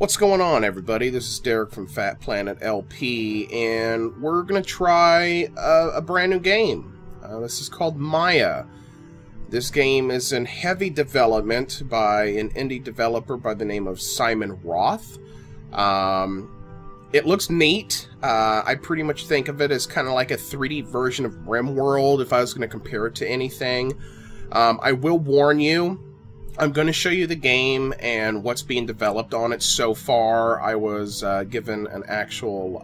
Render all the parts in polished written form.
What's going on, everybody? This is Derek from Fat Planet LP, and we're going to try a brand new game. This is called Maia. This game is in heavy development by an indie developer by the name of Simon Roth. It looks neat. I pretty much think of it as kind of like a 3D version of RimWorld if I was going to compare it to anything. I will warn you, I'm going to show you the game and what's being developed on it so far. I was given an actual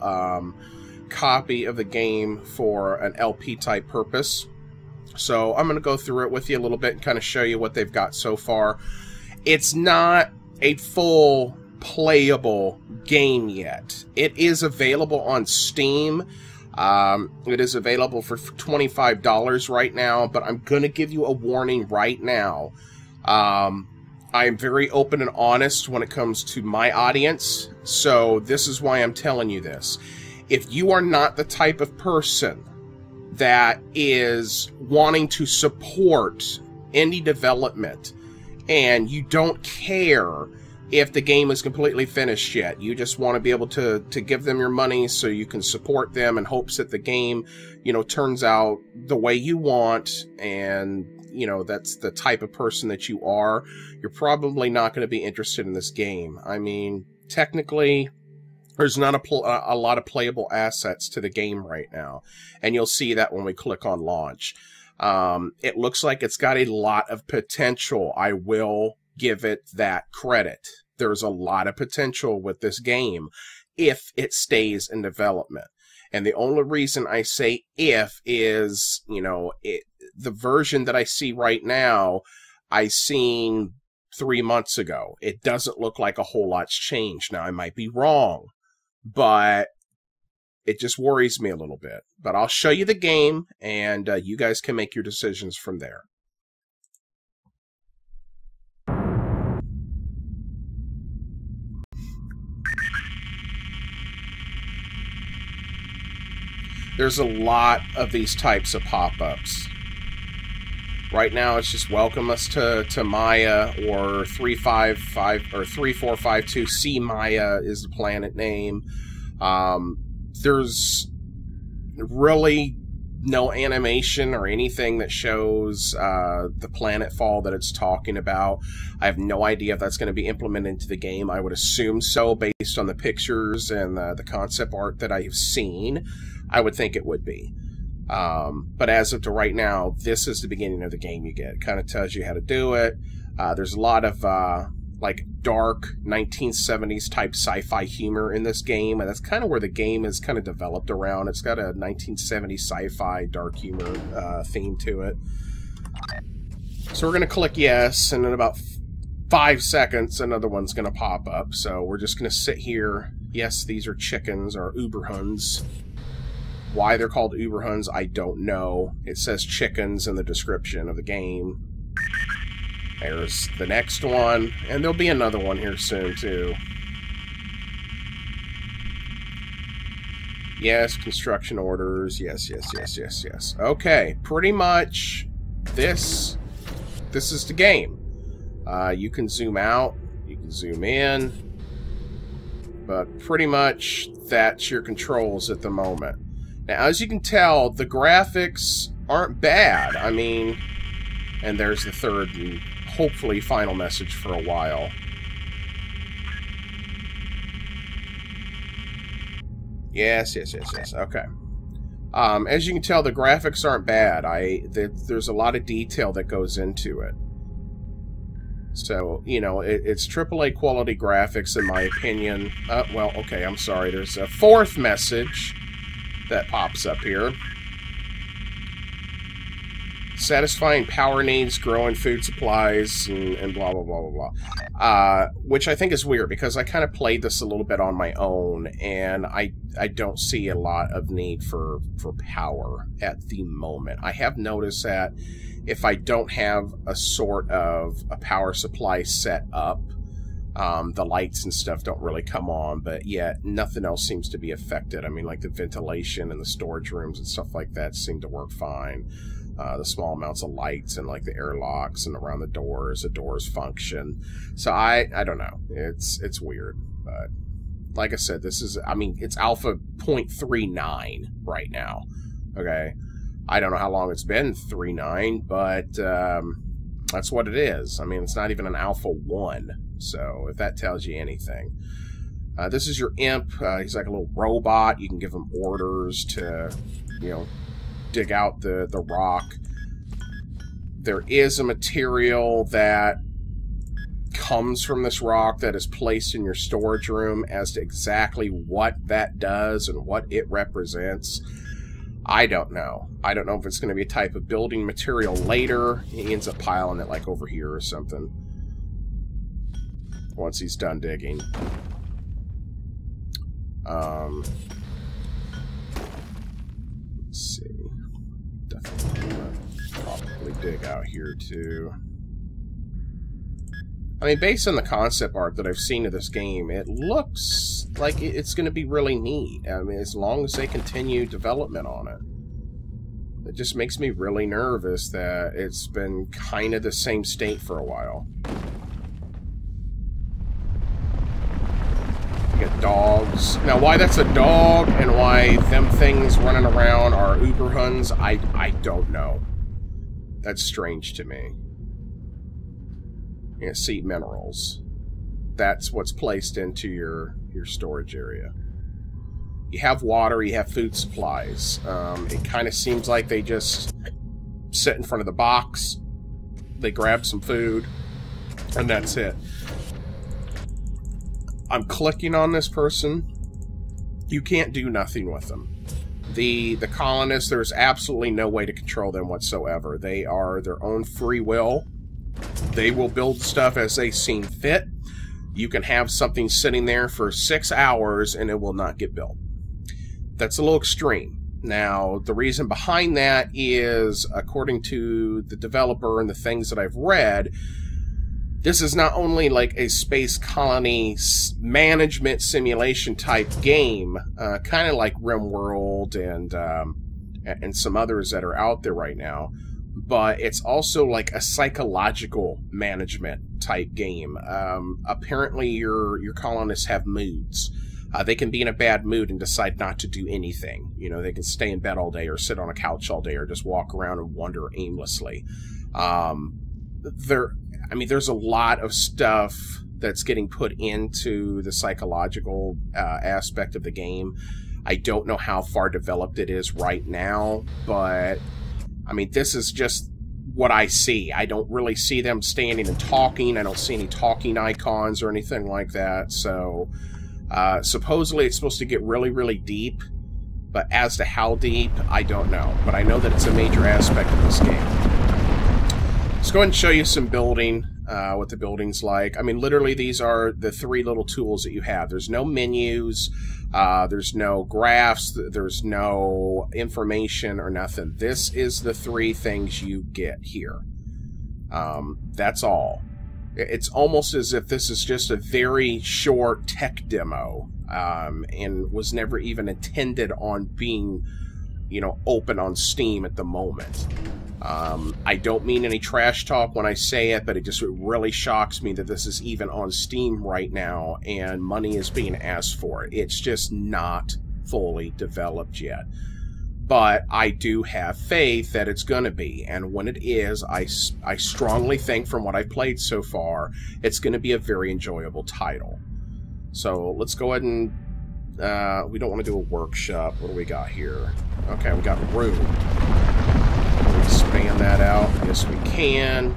copy of the game for an LP type purpose. So I'm going to go through it with you a little bit and kind of show you what they've got so far. It's not a full playable game yet. It is available on Steam. It is available for $25 right now, but I'm going to give you a warning right now. I am very open and honest when it comes to my audience, so this is why I'm telling you this. If you are not the type of person that is wanting to support indie development and you don't care if the game is completely finished yet, you just want to be able to give them your money so you can support them in hopes that the game, you know, turns out the way you want, and you know, that's the type of person that you are, you're probably not going to be interested in this game. I mean, technically, there's not a lot of playable assets to the game right now, and you'll see that when we click on launch. It looks like it's got a lot of potential. I will give it that credit. There's a lot of potential with this game if it stays in development. And the only reason I say if is, you know, the version that I see right now, I seen 3 months ago. It doesn't look like a whole lot's changed. Now, I might be wrong, but it just worries me a little bit. But I'll show you the game, and you guys can make your decisions from there. There's a lot of these types of pop-ups. Right now, it's just welcome us to Maia, or 355 or 3452 C Maia is the planet name. There's really no animation or anything that shows the planetfall that it's talking about. I have no idea if that's going to be implemented into the game. I would assume so based on the pictures and the concept art that I have seen. I would think it would be. But as of to right now, this is the beginning of the game you get. It kind of tells you how to do it. There's a lot of like dark 1970s type sci-fi humor in this game, and that's kind of where the game is kind of developed around. It's got a 1970s sci-fi dark humor theme to it. So we're going to click yes, and in about 5 seconds, another one's going to pop up. So we're just going to sit here. Yes, these are chickens, or Uberhuns. Why they're called Uberhuns, I don't know. It says chickens in the description of the game. There's the next one, and there'll be another one here soon, too. Yes, construction orders. Yes, yes, yes, yes, yes. Okay, pretty much this is the game. You can zoom out, you can zoom in, but pretty much that's your controls at the moment. Now, as you can tell, the graphics aren't bad. I mean, and there's the third and hopefully final message for a while. Yes, yes, yes, yes. Okay. As you can tell, the graphics aren't bad. There's a lot of detail that goes into it. So, you know, it's AAA quality graphics, in my opinion. Well, okay, I'm sorry. There's a fourth message that pops up here. Satisfying power needs, growing food supplies, and blah, blah, blah, blah, blah. Which I think is weird, because I kind of played this a little bit on my own, and I don't see a lot of need for power at the moment. I have noticed that if I don't have a sort of a power supply set up, the lights and stuff don't really come on, but yet nothing else seems to be affected. I mean, like the ventilation and the storage rooms and stuff like that seem to work fine. The small amounts of lights and like the airlocks and around the doors function. So I don't know. It's weird. But like I said, this is, I mean, it's alpha 0.39 right now. Okay. I don't know how long it's been 3.9, but that's what it is. I mean, it's not even an alpha 1. So if that tells you anything. This is your imp. He's like a little robot. You can give him orders to, you know, dig out the rock. There is a material that comes from this rock that is placed in your storage room. As to exactly what that does and what it represents, I don't know. I don't know if it's going to be a type of building material later. He ends up piling it like over here or something once he's done digging. Let's see. Definitely probably dig out here too. I mean, based on the concept art that I've seen of this game, it looks like it's going to be really neat. I mean, as long as they continue development on it. It just makes me really nervous that it's been kind of the same state for a while. You got dogs. Now, why that's a dog and why them things running around are Uberhuns, I don't know. That's strange to me. You know, see, minerals. That's what's placed into your storage area. You have water, you have food supplies. It kind of seems like they just sit in front of the box, they grab some food, and that's it. I'm clicking on this person. You can't do nothing with them. The colonists, there's absolutely no way to control them whatsoever. They are their own free will. They will build stuff as they seem fit. You can have something sitting there for 6 hours and it will not get built. That's a little extreme. Now, the reason behind that is, according to the developer and the things that I've read, this is not only like a space colony management simulation type game, kind of like RimWorld and some others that are out there right now, but it's also like a psychological management type game. Apparently your colonists have moods. They can be in a bad mood and decide not to do anything. You know, they can stay in bed all day or sit on a couch all day or just walk around and wander aimlessly. There's a lot of stuff that's getting put into the psychological aspect of the game. I don't know how far developed it is right now, but I mean, this is just what I see. I don't really see them standing and talking. I don't see any talking icons or anything like that. So, supposedly it's supposed to get really, really deep, but as to how deep, I don't know. But I know that it's a major aspect of this game. Let's go ahead and show you some building, what the building's like. I mean, literally, these are the 3 little tools that you have. There's no menus, there's no graphs, there's no information or nothing. This is the 3 things you get here. That's all. It's almost as if this is just a very short tech demo, and was never even intended on being, you know, open on Steam at the moment. I don't mean any trash talk when I say it, but it really shocks me that this is even on Steam right now and money is being asked for it. It's just not fully developed yet. But I do have faith that it's going to be, and when it is, I strongly think from what I've played so far, it's going to be a very enjoyable title. So let's go ahead and, we don't want to do a workshop. What do we got here? Okay, we got room. Expand that out. Yes, we can.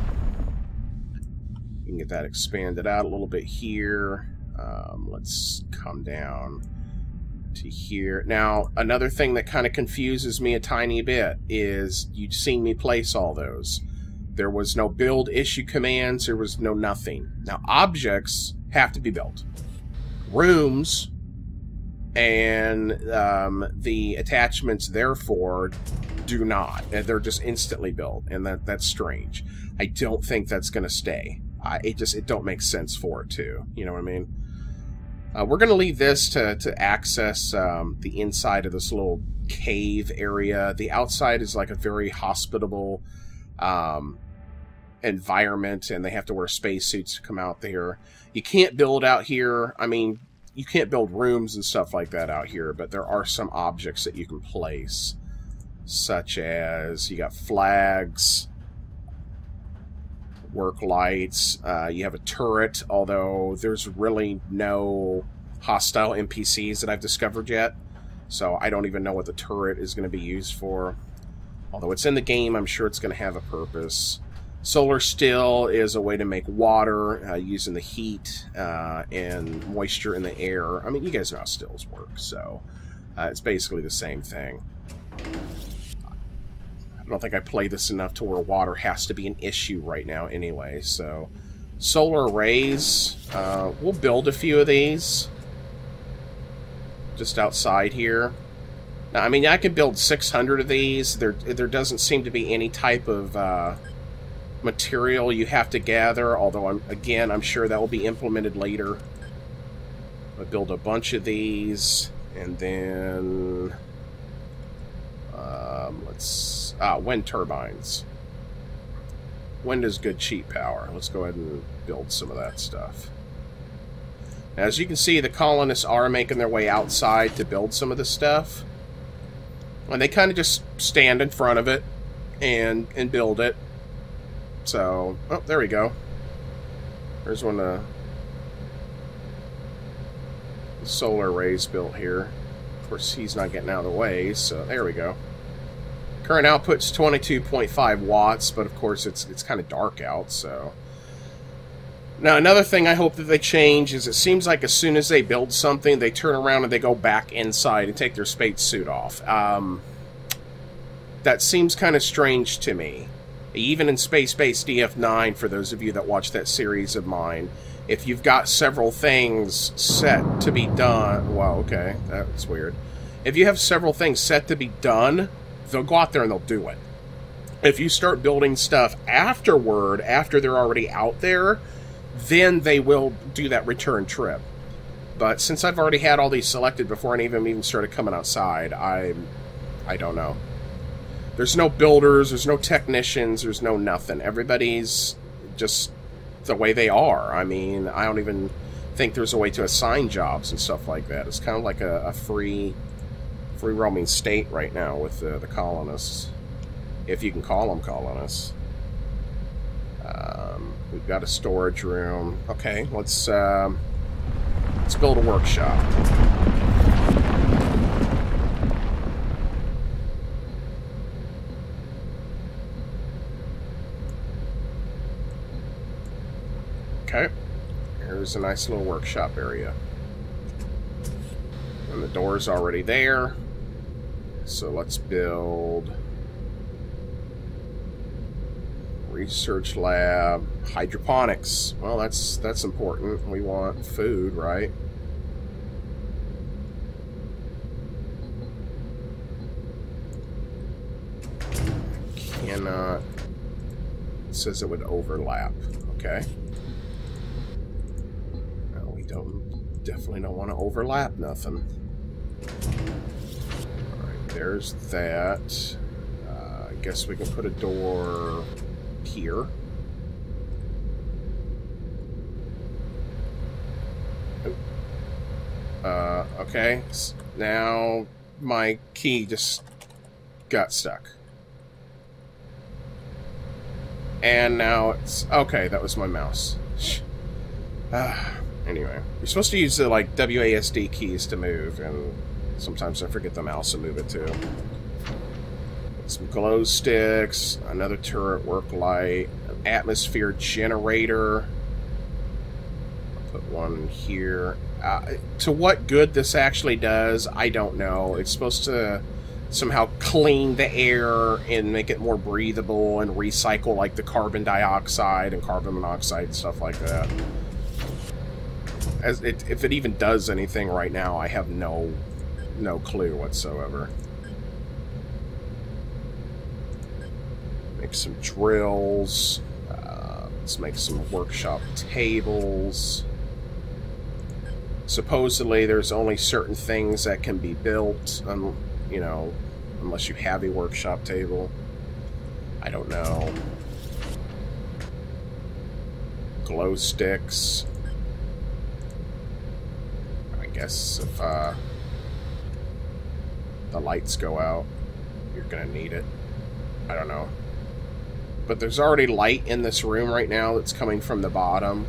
We can get that expanded out a little bit here. Let's come down to here. Now, another thing that kind of confuses me a tiny bit is you've seen me place all those. There was no build issue commands. There was no nothing. Now, objects have to be built. Rooms and the attachments, therefore, do not. They're just instantly built, and that's strange. I don't think that's going to stay. It don't make sense for it to. You know what I mean? We're going to leave this to access the inside of this little cave area. The outside is like a very hospitable environment, and they have to wear spacesuits to come out there. You can't build out here. I mean, you can't build rooms and stuff like that out here, but there are some objects that you can place, such as you got flags, work lights, you have a turret, although there's really no hostile NPCs that I've discovered yet, so I don't even know what the turret is going to be used for. Although it's in the game, I'm sure it's going to have a purpose. Solar still is a way to make water using the heat and moisture in the air. I mean, you guys know how stills work, so it's basically the same thing. I don't think I play this enough to where water has to be an issue right now anyway, so... Solar arrays, we'll build a few of these just outside here. Now, I mean, I could build 600 of these. There doesn't seem to be any type of material you have to gather, although, I'm sure that will be implemented later. I'll build a bunch of these, and then... wind turbines. Wind is good cheap power. Let's go ahead and build some of that stuff. As you can see, the colonists are making their way outside to build some of this stuff. And they kind of just stand in front of it and build it. So, oh, there we go. There's one of the solar arrays built here. Of course, he's not getting out of the way, so there we go. Current output's 22.5 watts, but of course it's kind of dark out, so... Now, another thing I hope that they change is it seems like as soon as they build something, they turn around and they go back inside and take their spacesuit off. That seems kind of strange to me. Even in Space-Based DF9, for those of you that watch that series of mine, if you've got several things set to be done... Well, okay, that's weird. If you have several things set to be done, they'll go out there and they'll do it. If you start building stuff afterward, after they're already out there, then they will do that return trip. But since I've already had all these selected before any of them even started coming outside, I don't know. There's no builders, there's no technicians, there's no nothing. Everybody's just the way they are. I mean, I don't even think there's a way to assign jobs and stuff like that. It's kind of like a free roaming state right now with the colonists, if you can call them colonists. We've got a storage room. Okay, let's build a workshop. Okay, here's a nice little workshop area. And the door's already there. So let's build research lab, hydroponics. Well, that's important. We want food, right? Cannot. It says it would overlap. Okay. No, we definitely don't want to overlap nothing. There's that. I guess we can put a door here. Okay. Now my key just got stuck. And now it's... Okay, that was my mouse. Anyway. You're supposed to use the, like, WASD keys to move, and sometimes I forget the mouse to move it too. Some glow sticks, another turret work light, an atmosphere generator. I'll put one here. To what good this actually does, I don't know. It's supposed to somehow clean the air and make it more breathable and recycle like the carbon dioxide and carbon monoxide and stuff like that. If it even does anything right now, I have no clue whatsoever. Make some drills. Let's make some workshop tables. Supposedly, there's only certain things that can be built, you know, unless you have a workshop table. I don't know. Glow sticks. guess if the lights go out, you're gonna need it. I don't know. But there's already light in this room right now that's coming from the bottom.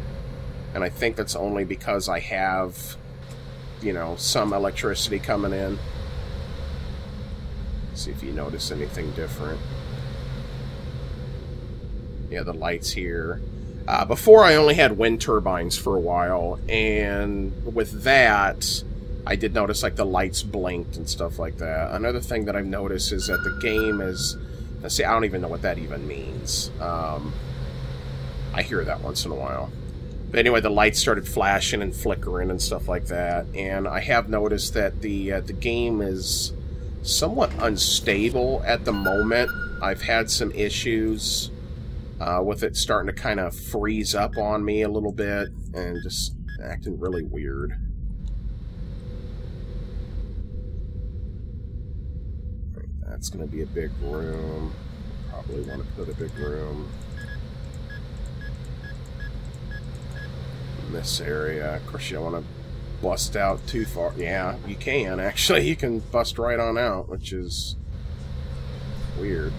And I think that's only because I have, you know, some electricity coming in. See if you notice anything different. Yeah, the lights here. Before I only had wind turbines for a while, and with that, I did notice like the lights blinked and stuff like that. Another thing that I've noticed is that the game is... Let's see, I don't even know what that even means. I hear that once in a while. But anyway, the lights started flashing and flickering and stuff like that. And I have noticed that the game is somewhat unstable at the moment. I've had some issues with it starting to kind of freeze up on me a little bit and just acting really weird. That's going to be a big room. Probably want to put a big room in this area. Of course, you don't want to bust out too far. Yeah, you can, actually. You can bust right on out, which is weird.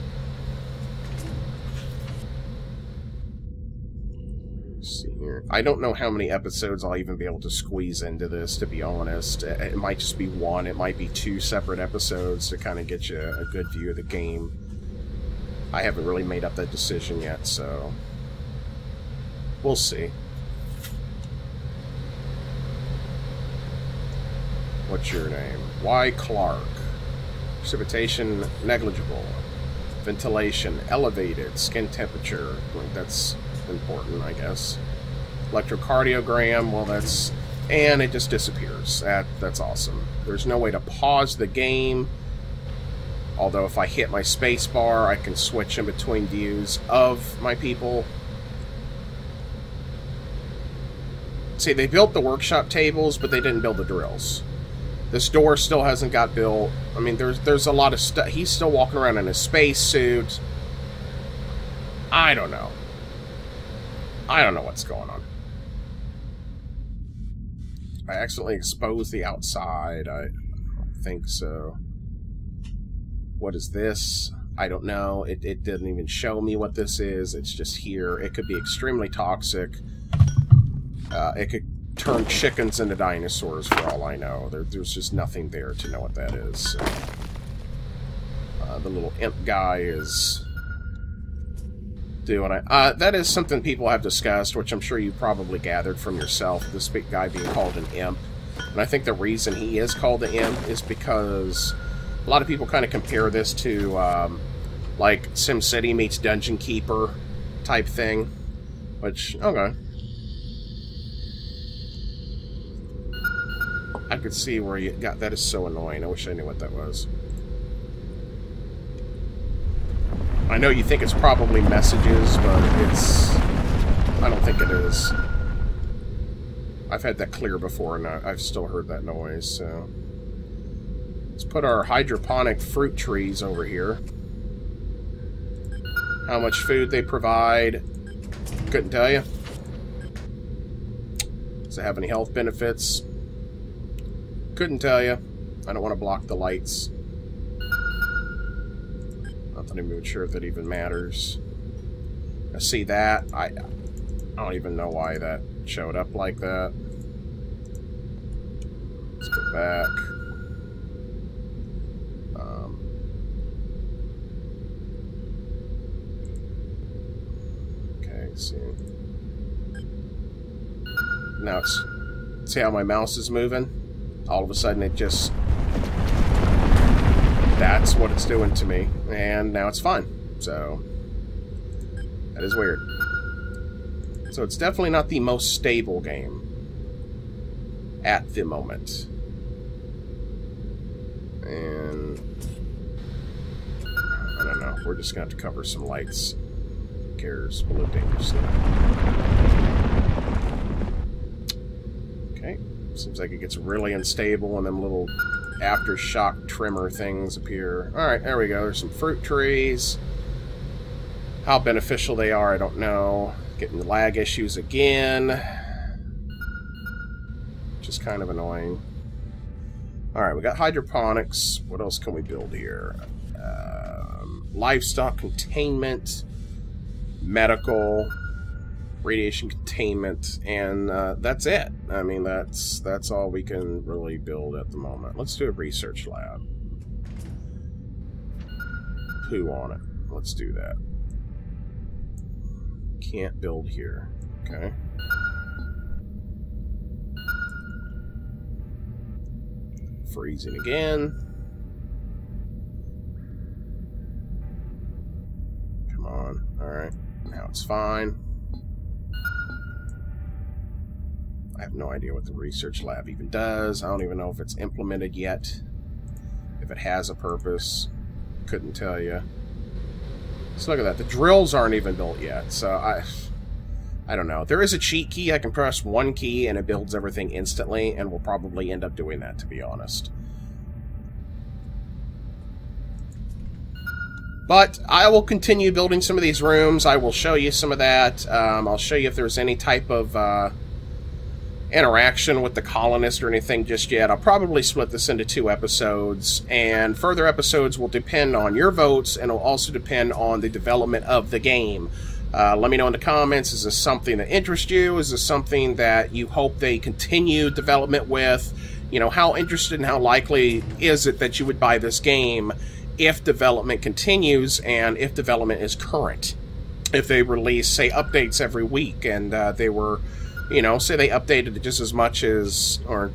Let's see here. I don't know how many episodes I'll even be able to squeeze into this, to be honest. It might just be one. It might be 2 separate episodes to kind of get you a good view of the game. I haven't really made up that decision yet, so we'll see. What's your name? Y. Clark. Precipitation negligible. Ventilation elevated. Skin temperature. Well, that's important, I guess. Electrocardiogram. Well, that's... And it just disappears. That's awesome. There's no way to pause the game. Although if I hit my space bar, I can switch in between views of my people. See, they built the workshop tables, but they didn't build the drills. This door still hasn't got built. I mean, there's a lot of stuff. He's still walking around in a space suit. I don't know. I don't know what's going on. I accidentally exposed the outside. I don't think so. What is this? I don't know. It didn't even show me what this is. It's just here. It could be extremely toxic. It could turn chickens into dinosaurs for all I know. There's just nothing there to know what that is. So, the little imp guy is doing it. That is something people have discussed, which I'm sure you probably gathered from yourself, this big guy being called an imp. And I think the reason he is called the imp is because a lot of people kind of compare this to, like, SimCity meets Dungeon Keeper type thing. Which, okay. I could see where you got... That is so annoying. I wish I knew what that was. I know you think it's probably messages, but it's... I don't think it is. I've had that clear before, and I've still heard that noise, so... Let's put our hydroponic fruit trees over here. How much food they provide, couldn't tell you. Does it have any health benefits? Couldn't tell you. I don't want to block the lights. Not that I'm even sure if that even matters. I see that. I don't even know why that showed up like that. Let's go back. Okay, see. Now it's... See how my mouse is moving? All of a sudden it just... That's what it's doing to me. And now it's fine. So... That is weird. So it's definitely not the most stable game. At the moment. And... I don't know. We're just going to have to cover some lights. Who cares? We'll live dangerously. Okay. Seems like it gets really unstable and them little aftershock trimmer things appear. Alright, there we go. There's some fruit trees. How beneficial they are, I don't know. Getting lag issues again. Just kind of annoying. Alright, we got hydroponics. What else can we build here? Livestock containment, medical, radiation containment, and that's it. I mean, that's all we can really build at the moment. Let's do a research lab. Poo on it. Let's do that. Can't build here. Okay. Freezing again. Come on. Alright. Now it's fine. I have no idea what the research lab even does. I don't even know if it's implemented yet. If it has a purpose. Couldn't tell you. So look at that. The drills aren't even built yet. So I don't know. There is a cheat key. I can press one key and it builds everything instantly, and we'll probably end up doing that, to be honest. But I will continue building some of these rooms. I will show you some of that. I'll show you if there's any type of interaction with the colonists or anything just yet. I'll probably split this into 2 episodes, and further episodes will depend on your votes, and it'll also depend on the development of the game. Let me know in the comments, is this something that interests you? Is this something that you hope they continue development with? You know, how interested and how likely is it that you would buy this game if development continues and if development is current? If they release, say, updates every week, and they were, you know, say they updated it just as much as, or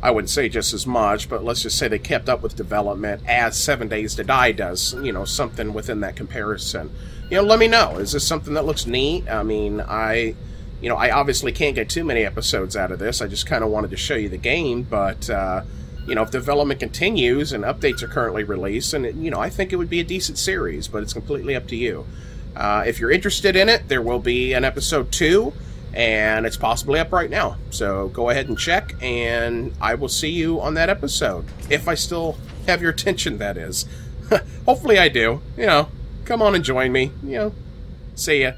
I wouldn't say just as much, but let's just say they kept up with development as 7 Days to Die does, you know, something within that comparison. You know, let me know. Is this something that looks neat? I mean, I obviously can't get too many episodes out of this. I just kind of wanted to show you the game, but, you know, if development continues and updates are currently released, and, you know, I think it would be a decent series, but it's completely up to you. If you're interested in it, there will be an episode 2, and it's possibly up right now. So go ahead and check, and I will see you on that episode. If I still have your attention, that is. Hopefully I do. You know, come on and join me. You know, see ya.